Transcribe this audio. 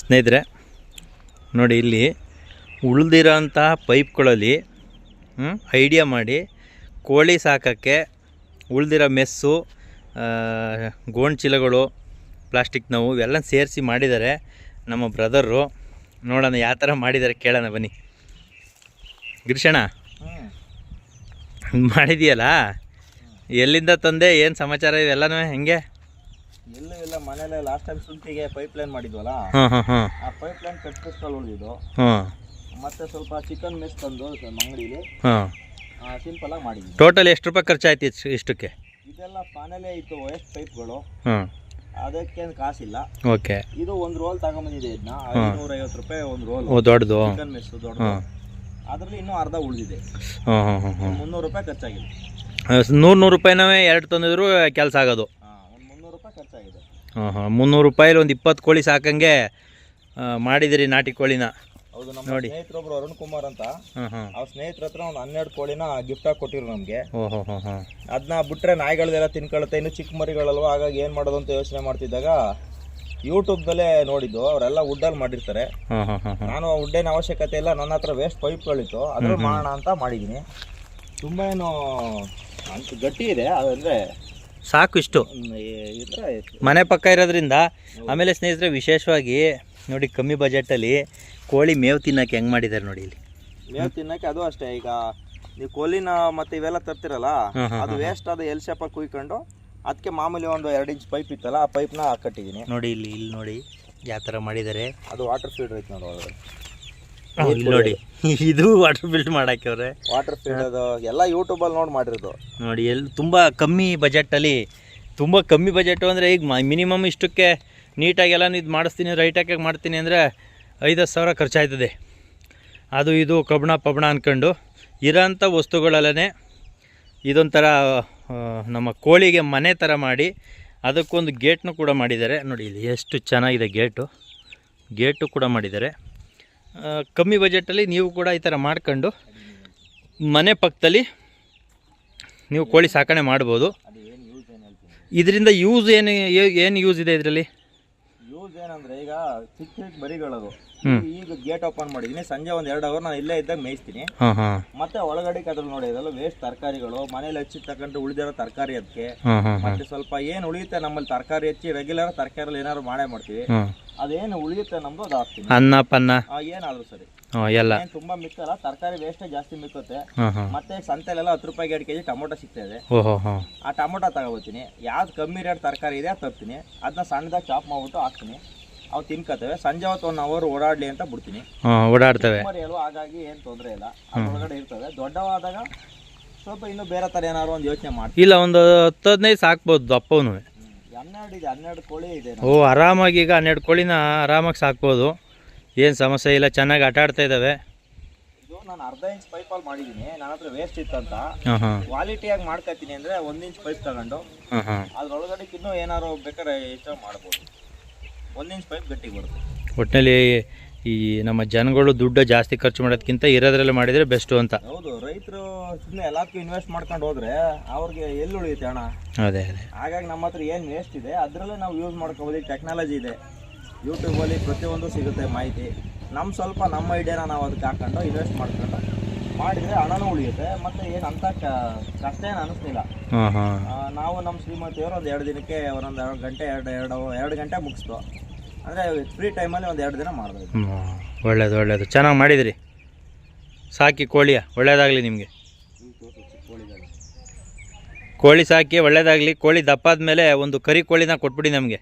ಸ್ನೇಹಿತರೆ ನೋಡಿ, ಇಲ್ಲಿ ಉಳಿದಿರೋಂಥ ಪೈಪ್ಗಳಲ್ಲಿ ಐಡಿಯಾ ಮಾಡಿ ಕೋಳಿ ಸಾಕೋಕ್ಕೆ ಉಳಿದಿರೋ ಮೆಸ್ಸು, ಗೋಣ್ ಚೀಲಗಳು, ಪ್ಲಾಸ್ಟಿಕ್ ನೋವು ಇವೆಲ್ಲ ಸೇರಿಸಿ ಮಾಡಿದ್ದಾರೆ ನಮ್ಮ ಬ್ರದರು. ನೋಡೋಣ ಯಾವ ಥರ ಮಾಡಿದ್ದಾರೆ, ಕೇಳೋಣ ಬನ್ನಿ. ಗಿರೀಶಣ್ಣ ಮಾಡಿದೆಯಲ್ಲ, ಎಲ್ಲಿಂದ ತಂದೆ, ಏನು ಸಮಾಚಾರ ಇವೆಲ್ಲನೂ ಹೆಂಗೆ? ಎಲ್ಲೂ ಇಲ್ಲ, ಮನೇಲೆ ಲಾಸ್ಟ್ ಟೈಮ್ ಶುಂಠಿಗೆ ಪೈಪ್ ಲೈನ್ ಮಾಡಿದ್ವಲ್ಲ, ಆ ಪೈಪ್ ಲೈನ್ ಕಟ್ಸ್ಕೊಂಡು ಉಳಿದಿದ್ದು. ಮತ್ತೆ ಸ್ವಲ್ಪ ಚಿಕನ್ ಮೆಸ್ ತಂದು ಅಂಗಡಿಲಿ ಸಿಂಪಲ್ ಆಗಿ ಮಾಡಿದ್ವಿ. ಟೋಟಲ್ ಎಷ್ಟು ರೂಪಾಯಿ ಖರ್ಚಾಯ್ತು ಇಷ್ಟಕ್ಕೆ? ಇದೆಲ್ಲ ಪಾನೆಲೇ ಇತ್ತು, ವೇಸ್ಟ್ ಪೈಪ್ಗಳು, ಅದಕ್ಕೇನು ಕಾಸಿಲ್ಲ. ಓಕೆ, ಇದು ಒಂದು ರೋಲ್ ತಗೊಂಬಂದಿದೆ, ಇದನ್ನ 550 ರೂಪಾಯಿ ಒಂದು ರೋಲ್. ದೊಡ್ಡದು ಚಿಕನ್ ಮೆಸ್ ದೊಡ್ಡದು, ಅದರಲ್ಲಿ ಇನ್ನೂ ಅರ್ಧ ಉಳಿದಿದೆ. 300 ರೂಪಾಯಿ ಖರ್ಚಾಗಿದೆ. 100 ರೂಪಾಯಿನವೇ ಎರಡು ತಂದಿದ್ರು ಕೆಲಸ ಆಗೋದು. ಒಂದು 300 ರೂಪಾಯಿ ಖರ್ಚಾಗಿದೆ. 300 ರೂಪಾಯಿಲಿ ಒಂದು 20 ಕೋಳಿ ಸಾಕಂಗೆ ಮಾಡಿದಿರಿ, ನಾಟಿ ಕೋಳಿನ. ಹೌದು, ನಮ್ಮ ಸ್ನೇಹಿತರೊಬ್ರು ಅರುಣ್ ಕುಮಾರ್ ಅಂತ, ಅವ್ರ ಸ್ನೇಹಿತರ ಹತ್ರ ಒಂದು 12 ಕೋಳಿನ ಗಿಫ್ಟ್ ಆಗಿ ಕೊಟ್ಟಿರು ನಮಗೆ. ಅದನ್ನ ಬಿಟ್ರೆ ನಾಯಿಗಳದೆಲ್ಲ ತಿನ್ಕೊಳ್ಳುತ್ತೆ, ಇನ್ನು ಚಿಕ್ಕ ಮರಿಗಳಲ್ವ, ಹಾಗಾಗಿ ಏನು ಮಾಡೋದು ಅಂತ ಯೋಚನೆ ಮಾಡ್ತಿದ್ದಾಗ ಯೂಟ್ಯೂಬ್ದಲ್ಲೇ ನೋಡಿದ್ದು, ಅವರೆಲ್ಲ ವುಡ್ಡಲ್ಲಿ ಮಾಡಿರ್ತಾರೆ. ನಾನು ವುಡ್ಡೇನ ಅವಶ್ಯಕತೆ ಇಲ್ಲ, ನನ್ನ ಹತ್ರ ವೇಸ್ಟ್ ಪೈಪ್ಗಳಿತ್ತು, ಅದ್ರಲ್ಲಿ ಮಾಡೋಣ ಅಂತ ಮಾಡಿದ್ದೀನಿ. ತುಂಬ ಏನು ಅಂತ ಗಟ್ಟಿ ಇದೆ, ಅದಂದರೆ ಸಾಕು. ಇಷ್ಟು ಮನೆ ಪಕ್ಕ ಇರೋದ್ರಿಂದ. ಆಮೇಲೆ ಸ್ನೇಹಿತರೆ, ವಿಶೇಷವಾಗಿ ನೋಡಿ, ಕಮ್ಮಿ ಬಜೆಟಲ್ಲಿ ಕೋಳಿ ಮೇವು ತಿನ್ನೋಕೆ ಹೆಂಗೆ ಮಾಡಿದ್ದಾರೆ ನೋಡಿ. ಇಲ್ಲಿ ಮೇವು ತಿನ್ನೋಕೆ ಅದು ಅಷ್ಟೇ. ಈಗ ನೀವು ಕೋಳಿನ ಮತ್ತೆ ಇವೆಲ್ಲ ತರ್ತಿರಲ್ಲ, ಅದು ವೇಸ್ಟ್ ಆದ ಎಲ್ ಶೇಪಾಗಿ ಕುಯ್ಕೊಂಡು ಅದಕ್ಕೆ ಮಾಮೂಲಿ ಒಂದು 2 ಇಂಚ್ ಪೈಪ್ ಇತ್ತಲ್ಲ, ಆ ಪೈಪ್ನ ಕಟ್ಟಿದ್ದೀನಿ ನೋಡಿ. ಇಲ್ಲಿ ನೋಡಿ ಯಾವ ಥರ ಮಾಡಿದ್ದಾರೆ. ಅದು ವಾಟರ್ ಫೀಲ್ಡರ್ ಐತೆ ನೋಡಿ ಒಳಗಡೆ. ಇಲ್ಲಿ ನೋಡಿ, ಇದು ವಾಟರ್ ಫಿಲ್ಟರ್ ಮಾಡಕ್ಕೆ ಅವ್ರೆ. ವಾಟರ್ ಫೀಲ್ಡರ್ ಅದು ಎಲ್ಲ ಯೂಟ್ಯೂಬಲ್ಲಿ ನೋಡಿ ಮಾಡಿರೋದು ನೋಡಿ. ತುಂಬ ಕಮ್ಮಿ ಬಜೆಟಲ್ಲಿ, ತುಂಬ ಕಮ್ಮಿ ಬಜೆಟು ಅಂದರೆ ಈಗ ಮಿನಿಮಮ್ ಇಷ್ಟಕ್ಕೆ ನೀಟಾಗೆಲ್ಲ ಇದು ಮಾಡಿಸ್ತೀನಿ, ರೈಟಾಗಿ ಮಾಡ್ತೀನಿ ಅಂದರೆ 5-10 ಸಾವಿರ ಖರ್ಚಾಯ್ತದೆ. ಅದು ಇದು ಕಬ್ಬಣ ಪಬ್ಬಣ ಅಂದ್ಕೊಂಡು ಇರೋಂಥ ವಸ್ತುಗಳಲ್ಲೇ ಇದೊಂಥರ ನಮ್ಮ ಕೋಳಿಗೆ ಮನೆ ಥರ ಮಾಡಿ ಅದಕ್ಕೊಂದು ಗೇಟ್ನು ಕೂಡ ಮಾಡಿದ್ದಾರೆ ನೋಡಿ. ಇಲ್ಲಿ ಎಷ್ಟು ಚೆನ್ನಾಗಿದೆ ಗೇಟು ಕೂಡ ಮಾಡಿದ್ದಾರೆ. ಕಮ್ಮಿ ಬಜೆಟಲ್ಲಿ ನೀವು ಕೂಡ ಈ ಥರ ಮಾಡ್ಕೊಂಡು ಮನೆ ಪಕ್ಕದಲ್ಲಿ ನೀವು ಕೋಳಿ ಸಾಕಣೆ ಮಾಡ್ಬೋದು. ಇದರಿಂದ ಯೂಸ್ ಏನು ಯೂಸ್ ಇದೆ ಇದರಲ್ಲಿ? ಯೂಸ್ ಏನಂದರೆ, ಈಗ ಚಿಕ್ಕ ಚಿಕ್ಕ ಮರಿಗಳದು ಈಗ ಗೇಟ್ ಓಪನ್ ಮಾಡಿದ್ದೀನಿ, ಸಂಜೆ ಒಂದು 2 ಅವರ್ ನಾನು ಇಲ್ಲೇ ಇದ್ದಾಗ ಮೇಯಿಸ್ತೀನಿ. ಮತ್ತೆ ಒಳಗಡೆ ಅದ್ರಲ್ಲಿ ನೋಡಿ, ಅದೆಲ್ಲ ವೇಸ್ಟ್ ತರಕಾರಿಗಳು, ಮನೇಲಿ ಹಚ್ಚಿ ತಗೊಂಡು ಉಳಿದಿರೋ ತರಕಾರಿ ಅದಕ್ಕೆ, ಮತ್ತೆ ಸ್ವಲ್ಪ ಏನು ಉಳಿಯುತ್ತೆ ನಮ್ಮಲ್ಲಿ ತರಕಾರಿ ಹೆಚ್ಚಿ ರೆಗ್ಯುಲರ್ ತರಕಾರಿ ಏನಾದ್ರು ಮಾಡೇ ಮಾಡ್ತೀವಿ, ಅದೇನು ಉಳಿಯುತ್ತೆ ನಮ್ದು ಅದು ಹಾಕ್ತೀನಿ. ಅನ್ನ ಪನ್ನ ಏನಾದ್ರು ಸರಿ, ಎಲ್ಲ ತುಂಬಾ ಮಿಕ್ಕಲ್ಲ, ತರಕಾರಿ ವೇಸ್ಟೇ ಜಾಸ್ತಿ ಮಿಕ್ಕುತ್ತೆ. ಮತ್ತೆ ಸಂತೆಲೆಲ್ಲ 10 ರೂಪಾಯಿಗೆ 2 ಕೆಜಿ ಟೊಮೊಟೊ ಸಿಗ್ತಾ ಇದೆ. ಆ ಟೊಮೊಟೊ ತಗೋತೀನಿ, ಯಾವ್ದು ಕಮ್ಮಿ ರೇಟ್ ತರಕಾರಿ ಇದೆ ಅದು ತರ್ತೀನಿ, ಅದನ್ನ ಸಣ್ಣದಾಗಿ ಚಾಪ್ ಮಾಡ್ಬಿಟ್ಟು ಹಾಕ್ತೀನಿ. ಅವು ತಿನ್ಕೋತವೆ. ಸಂಜೆ ಹೊತ್ತು 1 ಅವರ್ ಓಡಾಡ್ಲಿ ಅಂತ ಬಿಡ್ತೀನಿ, ಓಡಾಡ್ತವೆ. ಹಾಗಾಗಿ ಏನು ತೊಂದರೆ ಇಲ್ಲ, ಅದ್ರೊಳಗಡೆ ಇರ್ತವೆ. ದೊಡ್ಡವಾದಾಗ ಸ್ವಲ್ಪ ಇನ್ನೂ ಬೇರೆ ಥರ ಏನಾದ್ರು ಒಂದು ಯೋಚನೆ ಮಾಡ್ತೀನಿ. ಇಲ್ಲ, ಒಂದು 10-15 ಸಾಕ್ಬೋದು ದಪ್ಪವೂ. 12 ಇದೆ, 12 ಕೋಳಿ ಇದೆ. ಆರಾಮಾಗಿ ಈಗ 12 ಕೋಳಿನ ಆರಾಮಾಗಿ ಸಾಕ್ಬೋದು, ಏನು ಸಮಸ್ಯೆ ಇಲ್ಲ. ಚೆನ್ನಾಗಿ ಆಟ ಆಡ್ತಾ ಇದ್ದಾವೆ. ಇದು ನಾನು 1/2 ಇಂಚ್ ಪೈಪಲ್ಲಿ ಮಾಡಿದ್ದೀನಿ, ನನ್ನ ಹತ್ರ ವೇಸ್ಟ್ ಇತ್ತಂತ. ಕ್ವಾಲಿಟಿಯಾಗಿ ಮಾಡ್ಕೊತೀನಿ ಅಂದರೆ 1 ಇಂಚ್ ಪೈಪ್ ತಗೊಂಡು ಅದ್ರೊಳಗಡೆ ಇನ್ನೂ ಏನಾದ್ರು ಬೇಕಾದ್ರೆ ಇಷ್ಟ ಮಾಡ್ಬೋದು. 1 ಇಂಚ್ ಪೈಪ್ ಗಟ್ಟಿ ಬರುತ್ತೆ. ಒಟ್ಟಿನಲ್ಲಿ ಈ ನಮ್ಮ ಜನಗಳು ದುಡ್ಡು ಜಾಸ್ತಿ ಖರ್ಚು ಮಾಡೋದಕ್ಕಿಂತ ಇರೋದ್ರಲ್ಲೇ ಮಾಡಿದರೆ ಬೆಸ್ಟು ಅಂತ. ಹೌದು, ರೈತರು ಸುಮ್ಮನೆ ಎಲ್ಲದಕ್ಕೂ ಇನ್ವೆಸ್ಟ್ ಮಾಡ್ಕೊಂಡು ಹೋದ್ರೆ ಅವ್ರಿಗೆ ಎಲ್ಲಿ ಉಳಿಯುತ್ತೆ ಹಣ? ಅದೇ. ಹಾಗಾಗಿ ನಮ್ಮ ಹತ್ರ ಏನು ವೇಸ್ಟ್ ಇದೆ ಅದರಲ್ಲೇ ನಾವು ಯೂಸ್ ಮಾಡ್ಕೋಬೋದು. ಟೆಕ್ನಾಲಜಿ ಇದೆ, ಯೂಟ್ಯೂಬಲ್ಲಿ ಪ್ರತಿಯೊಂದು ಸಿಗುತ್ತೆ ಮಾಹಿತಿ. ನಮ್ಮ ಐಡಿಯಾನ ನಾವು ಅದಕ್ಕೆ ಹಾಕೊಂಡು ಇನ್ವೆಸ್ಟ್ ಮಾಡ್ಕೊಂಡು ಮಾಡಿದರೆ ಹಣನೂ ಉಳಿಯುತ್ತೆ. ಮತ್ತು ಏನು ಅಂತ ಕಷ್ಟ ಏನು ಅನ್ನಿಸ್ಲಿಲ್ಲ. ನಾವು ನಮ್ಮ ಶ್ರೀಮತಿಯವರು ಒಂದು 2 ದಿನಕ್ಕೆ ಒಂದೊಂದು 2 ಗಂಟೆ 2 ಗಂಟೆ ಮುಗಿಸ್ತು. ಅಂದರೆ ಫ್ರೀ ಟೈಮಲ್ಲಿ ಒಂದು 2 ದಿನ ಮಾಡಿದ್ವಿ. ಒಳ್ಳೇದು, ಚೆನ್ನಾಗಿ ಮಾಡಿದಿರಿ. ಸಾಕಿ ಕೋಳಿಯ ಒಳ್ಳೇದಾಗಲಿ ನಿಮಗೆ. ಕೋಳಿ ಸಾಕಿ ಒಳ್ಳೇದಾಗಲಿ. ಕೋಳಿ ದಪ್ಪಾದ ಮೇಲೆ ಒಂದು ಕರಿ ಕೋಳಿನ ಕೊಟ್ಬಿಡಿ ನಮಗೆ.